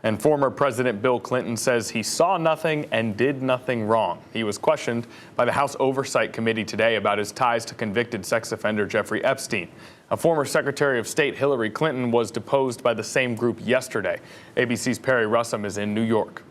And former President Bill Clinton says he saw nothing and did nothing wrong. He was questioned by the House Oversight Committee today about his ties to convicted sex offender Jeffrey Epstein. A former Secretary of State Hillary Clinton was deposed by the same group yesterday. ABC's Perry Russum is in New York.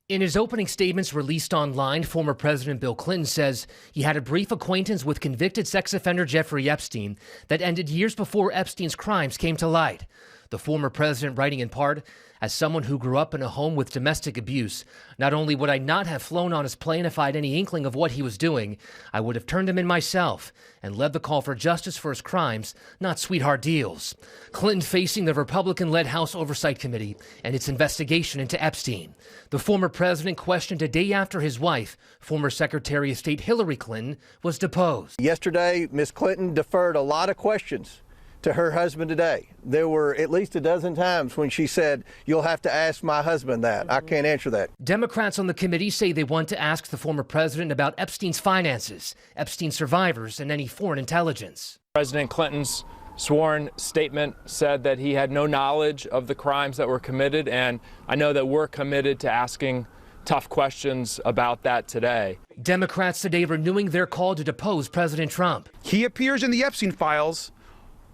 In his opening statements released online, former President Bill Clinton says he had a brief acquaintance with convicted sex offender Jeffrey Epstein that ended years before Epstein's crimes came to light. The former president writing in part, "As someone who grew up in a home with domestic abuse, not only would I not have flown on his plane if I had any inkling of what he was doing, I would have turned him in myself and led the call for justice for his crimes, not sweetheart deals." Clinton facing the Republican-led House Oversight Committee and its investigation into Epstein. The former president questioned a day after his wife, former Secretary of State Hillary Clinton, was deposed. Yesterday, Ms. Clinton deferred a lot of questions to her husband today. There were at least a dozen times when she said, "You'll have to ask my husband that. I can't answer that." Democrats on the committee say they want to ask the former president about Epstein's finances, Epstein survivors, and any foreign intelligence. President Clinton's sworn statement said that he had no knowledge of the crimes that were committed, and I know that we're committed to asking tough questions about that today. Democrats today renewing their call to depose President Trump. He appears in the Epstein files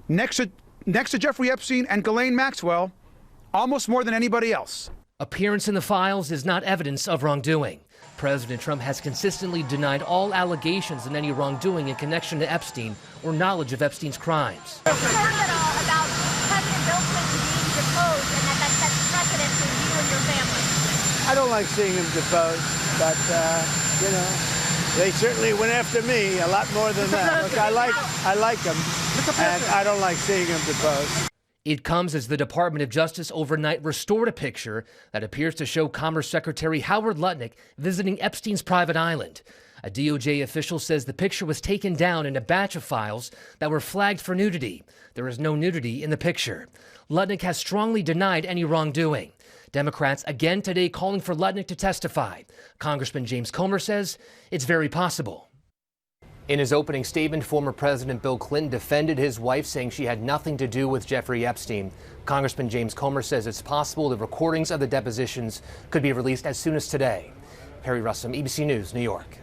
next to Jeffrey Epstein and Ghislaine Maxwell almost more than anybody else. Appearance in the files is not evidence of wrongdoing. President Trump has consistently denied all allegations of any wrongdoing in connection to Epstein or knowledge of Epstein's crimes. Have you heard at all about President Bill Clinton being deposed and that sets precedent for you and your family? I don't like seeing him deposed, but, they certainly went after me a lot more than that. Look, I like him, and I don't like seeing him deposed. It comes as the Department of Justice overnight restored a picture that appears to show Commerce Secretary Howard Lutnick visiting Epstein's private island. A DOJ official says the picture was taken down in a batch of files that were flagged for nudity. There is no nudity in the picture. Lutnick has strongly denied any wrongdoing. Democrats again today calling for Lutnick to testify. Congressman James Comer says it's very possible. In his opening statement, former President Bill Clinton defended his wife, saying she had nothing to do with Jeffrey Epstein. Congressman James Comer says it's possible the recordings of the depositions could be released as soon as today. Perry Russum, ABC News, New York.